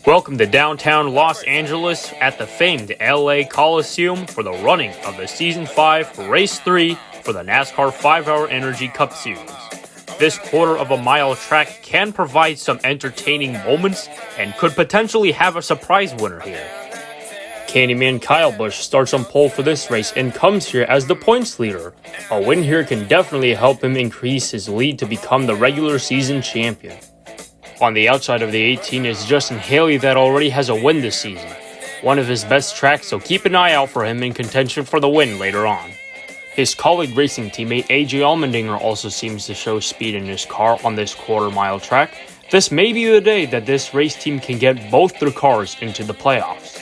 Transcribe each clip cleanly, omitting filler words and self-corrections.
Welcome to downtown Los Angeles at the famed LA Coliseum for the running of the Season 5 Race 3 for the NASCAR 5-Hour Energy Cup Series. This quarter-of-a-mile track can provide some entertaining moments and could potentially have a surprise winner here. Candyman Kyle Busch starts on pole for this race and comes here as the points leader. A win here can definitely help him increase his lead to become the regular season champion. On the outside of the 18 is Justin Haley that already has a win this season. One of his best tracks, so keep an eye out for him in contention for the win later on. His colleague racing teammate AJ Allmendinger also seems to show speed in his car on this quarter-mile track. This may be the day that this race team can get both their cars into the playoffs.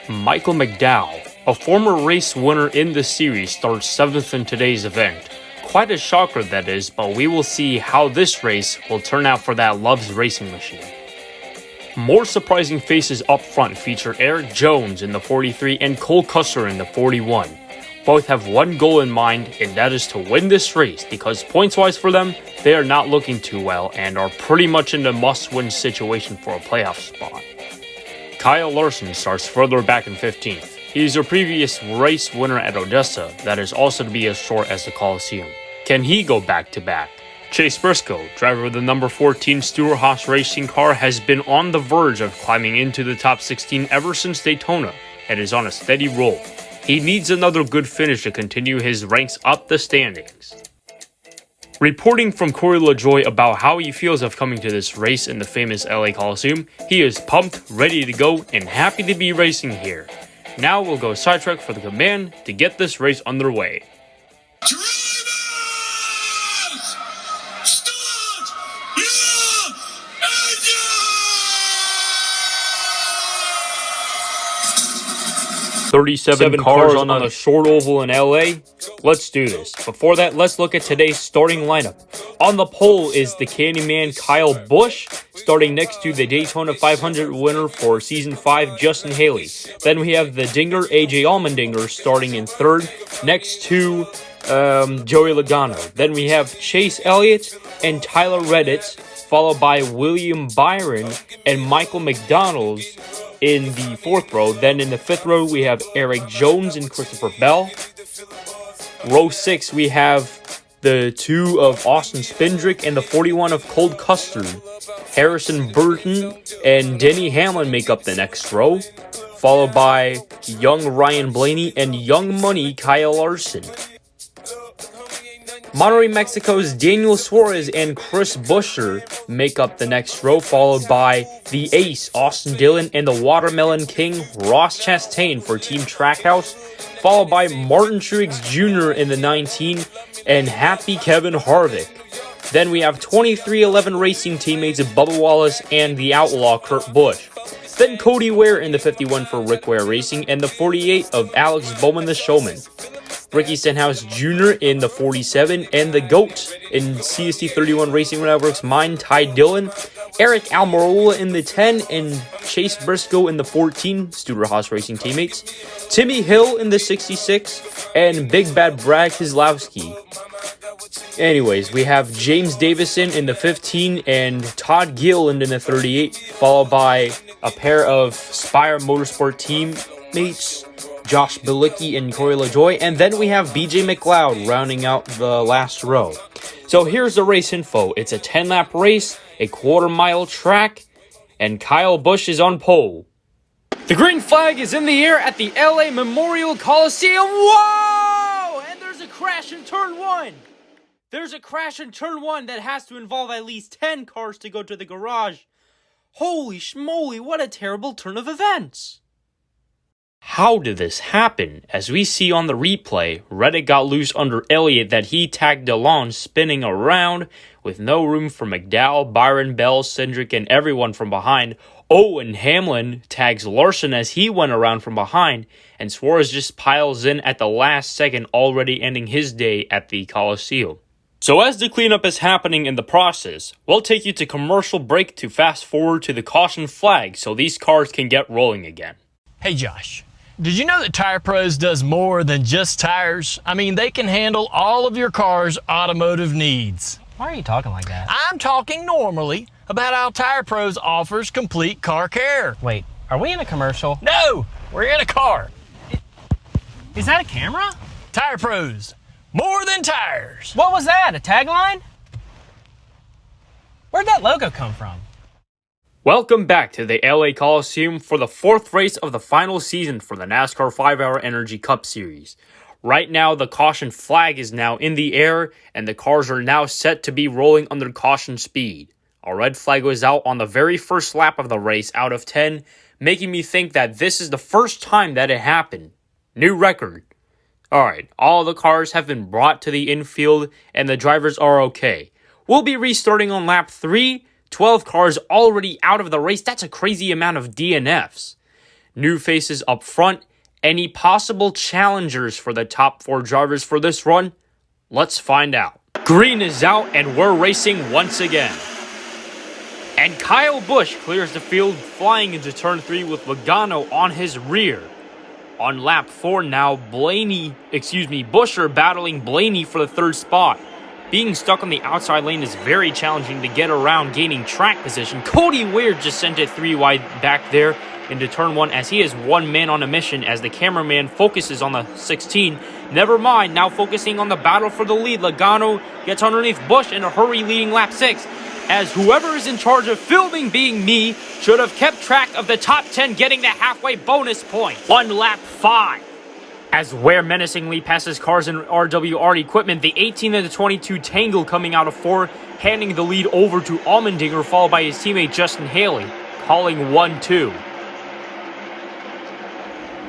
Michael McDowell, a former race winner in the series, starts 7th in today's event. Quite a shocker that is, but we will see how this race will turn out for that Love's racing machine. More surprising faces up front feature Eric Jones in the 43 and Cole Custer in the 41. Both have one goal in mind, and that is to win this race, because points-wise for them, they are not looking too well and are pretty much in a must-win situation for a playoff spot. Kyle Larson starts further back in 15th. He is a previous race winner at Odessa that is also to be as short as the Coliseum. Can he go back-to-back? Chase Briscoe, driver of the number 14 Stewart-Haas racing car, has been on the verge of climbing into the top 16 ever since Daytona and is on a steady roll. He needs another good finish to continue his ranks up the standings. Reporting from Corey LaJoie about how he feels of coming to this race in the famous LA Coliseum, he is pumped, ready to go, and happy to be racing here. Now we'll go sidetrack for the command to get this race underway. Drivers! Start your engine! 37 cars on the short oval in LA. Let's do this. Before that, let's look at today's starting lineup. On the pole is the Candyman Kyle Busch, starting next to the Daytona 500 winner for Season 5, Justin Haley. Then we have the Dinger, AJ Allmendinger, starting in third, next to Joey Logano. Then we have Chase Elliott and Tyler Redditt, followed by William Byron and Michael McDonald in the fourth row. Then in the fifth row, we have Eric Jones and Christopher Bell. Row 6, we have the 2 of Austin Spindrick and the 41 of Cole Custer. Harrison Burton and Denny Hamlin make up the next row, followed by young Ryan Blaney and young money Kyle Larson. Monterrey, Mexico's Daniel Suarez and Chris Buescher make up the next row, followed by the ace Austin Dillon and the Watermelon King Ross Chastain for Team Trackhouse, followed by Martin Truex Jr. in the 19 and Happy Kevin Harvick. Then we have 2311 racing teammates Bubba Wallace and the Outlaw Kurt Busch. Then Cody Ware in the 51 for Rick Ware Racing and the 48 of Alex Bowman the Showman. Ricky Stenhouse Jr. in the 47, and the GOAT in CST 31 Racing Network's mine, Ty Dillon. Eric Almirola in the 10, and Chase Briscoe in the 14, Stewart-Haas Racing teammates. Timmy Hill in the 66, and Big Bad Brad Keselowski. Anyways, we have James Davison in the 15 and Todd Gilliland in the 38, followed by a pair of Spire Motorsport teammates, Josh Bilicki and Corey LaJoie, and then we have BJ McLeod rounding out the last row. So here's the race info. It's a 10-lap race, a quarter-mile track, and Kyle Busch is on pole. The green flag is in the air at the LA Memorial Coliseum. Whoa! And there's a crash in turn 1. There's a crash in turn 1 that has to involve at least 10 cars to go to the garage. Holy schmoly, what a terrible turn of events. How did this happen? As we see on the replay, Redditt got loose under Elliott that he tagged along, spinning around with no room for McDowell, Byron, Bell, Cindric, and everyone from behind. Oh, and Hamlin tags Larson as he went around from behind, and Suarez just piles in at the last second, already ending his day at the Coliseum. So as the cleanup is happening in the process, we'll take you to commercial break to fast forward to the caution flag so these cars can get rolling again. Hey Josh, did you know that Tire Pros does more than just tires? I mean, they can handle all of your car's automotive needs. Why are you talking like that? I'm talking normally. about how Tire Pros offers complete car care. Wait, are we in a commercial? No, we're in a car. Is that a camera? Tire Pros, more than tires. What was that, a tagline? Where'd that logo come from? Welcome back to the LA Coliseum for the fourth race of the final season for the NASCAR 5-Hour Energy Cup Series. Right now, the caution flag is now in the air, and the cars are now set to be rolling under caution speed. A red flag was out on the very first lap of the race out of 10, making me think that this is the first time that it happened. New record. Alright, all the cars have been brought to the infield, and the drivers are okay. We'll be restarting on lap 3. 12 cars already out of the race. That's a crazy amount of DNFs. New faces up front. Any possible challengers for the top 4 drivers for this run? Let's find out. Green is out and we're racing once again. And Kyle Busch clears the field, flying into turn 3 with Logano on his rear. On lap 4 now, Buescher battling Blaney for the 3rd spot. Being stuck on the outside lane is very challenging to get around, gaining track position. Cody Ware just sent it 3 wide back there into turn 1 as he is one man on a mission as the cameraman focuses on the 16. Never mind, now focusing on the battle for the lead. Logano gets underneath Busch in a hurry, leading lap 6. As whoever is in charge of filming, being me, should have kept track of the top 10 getting the halfway bonus point. On lap 5. As Ware menacingly passes cars in RWR equipment, the 18 and the 22 tangle coming out of 4, handing the lead over to Allmendinger, followed by his teammate Justin Haley, calling 1-2.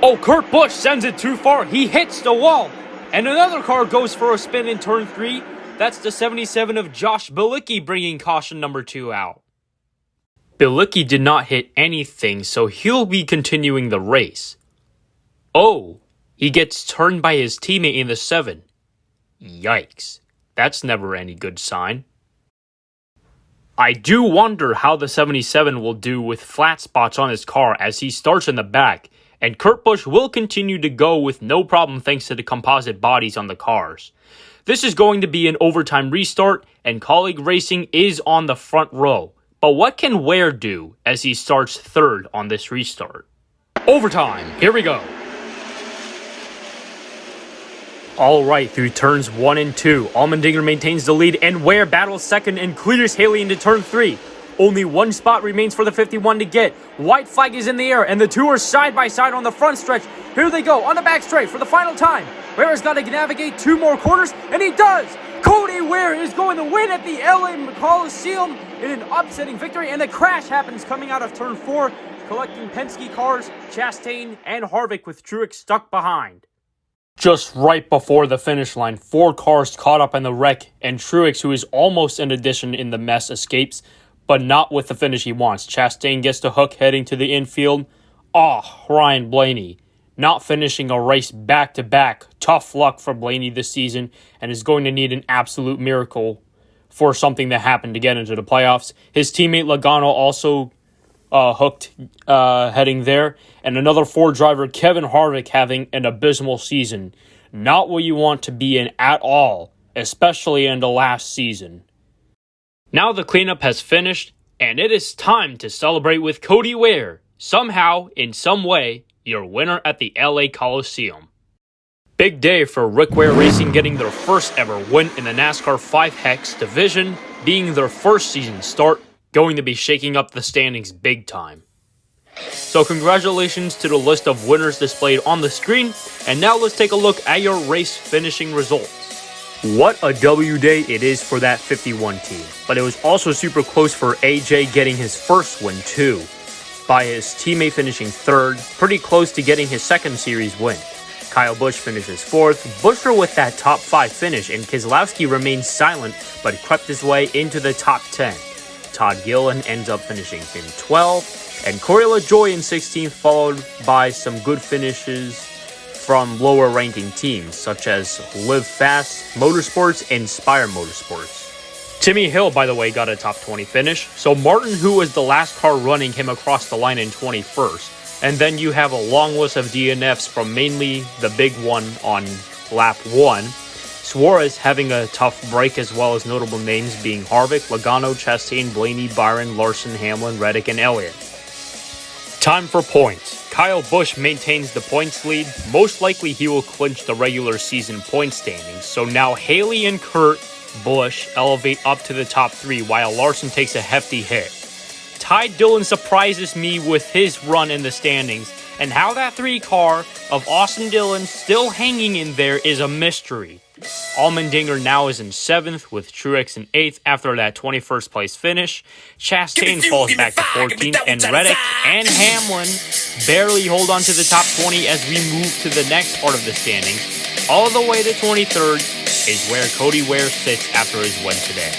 Oh, Kurt Busch sends it too far. He hits the wall. And another car goes for a spin in turn 3. That's the 77 of Josh Bilicki bringing caution number 2 out. Bilicki did not hit anything, so he'll be continuing the race. Oh. He gets turned by his teammate in the 7. Yikes. That's never any good sign. I do wonder how the 77 will do with flat spots on his car as he starts in the back, and Kurt Busch will continue to go with no problem thanks to the composite bodies on the cars. This is going to be an overtime restart, and Colleague Racing is on the front row. But what can Ware do as he starts 3rd on this restart? Overtime, here we go. Alright, through turns 1 and 2, Allmendinger maintains the lead and Ware battles 2nd and clears Haley into turn 3. Only 1 spot remains for the 51 to get. White flag is in the air and the 2 are side by side on the front stretch. Here they go on the back straight for the final time. Ware's got to navigate 2 more corners and he does! Cody Ware is going to win at the LA Coliseum in an upsetting victory, and a crash happens coming out of turn 4, collecting Penske cars, Chastain and Harvick with Truex stuck behind. Just right before the finish line, 4 cars caught up in the wreck, and Truex, who is almost an addition in the mess, escapes, but not with the finish he wants. Chastain gets the hook heading to the infield. Ryan Blaney, not finishing a race back-to-back. Tough luck for Blaney this season, and is going to need an absolute miracle for something to happen to get into the playoffs. His teammate Logano also hooked heading there, and another 4 driver Kevin Harvick having an abysmal season. Not what you want to be in at all, especially in the last season. Now the cleanup has finished, and it is time to celebrate with Cody Ware, somehow, in some way, your winner at the LA Coliseum. Big day for Rick Ware Racing getting their first ever win in the NASCAR 5-HECS division, being their first season start, going to be shaking up the standings big time. So congratulations to the list of winners displayed on the screen, and now let's take a look at your race finishing results. What a W day it is for that 51 team, but it was also super close for AJ getting his first win too, by his teammate finishing 3rd, pretty close to getting his 2nd series win. Kyle Busch finishes 4th, Buescher with that top 5 finish, and Keselowski remained silent but crept his way into the top 10. Todd Gillen ends up finishing in 12th, and Corey LaJoie in 16th, followed by some good finishes from lower ranking teams such as Live Fast Motorsports and Spire Motorsports. Timmy Hill, by the way, got a top 20 finish, so Martin, who was the last car running him across the line in 21st, and then you have a long list of DNFs from mainly the big one on lap 1, Suarez having a tough break, as well as notable names being Harvick, Logano, Chastain, Blaney, Byron, Larson, Hamlin, Reddick, and Elliott. Time for points. Kyle Busch maintains the points lead. Most likely he will clinch the regular season point standings. So now Haley and Kurt Busch elevate up to the top 3 while Larson takes a hefty hit. Ty Dillon surprises me with his run in the standings, and how that 3 car of Austin Dillon still hanging in there is a mystery. Allmendinger now is in 7th with Truex in 8th after that 21st place finish. Chastain falls back to 14th, and Reddick and Hamlin barely hold on to the top 20 as we move to the next part of the standings. All the way to 23rd is where Cody Ware sits after his win today.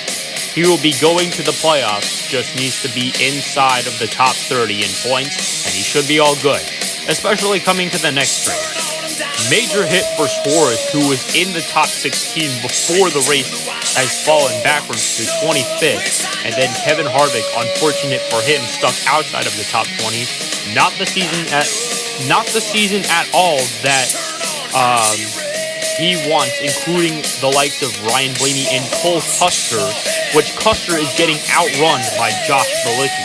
He will be going to the playoffs, just needs to be inside of the top 30 in points, and he should be all good, especially coming to the next race. Major hit for Suarez, who was in the top 16 before the race, has fallen backwards to 25th, and then Kevin Harvick, unfortunate for him, stuck outside of the top 20. Not the season at all that he wants, including the likes of Ryan Blaney and Cole Custer, which Custer is getting outrun by Josh Bilicki.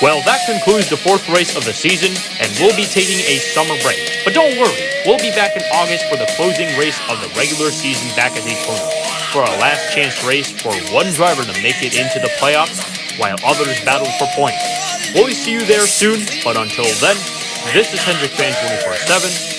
Well, that concludes the 4th race of the season, and we'll be taking a summer break. But don't worry, we'll be back in August for the closing race of the regular season back at Daytona, for our last chance race for one driver to make it into the playoffs, while others battle for points. We'll see you there soon, but until then, this is Hendrick Fan 24/7.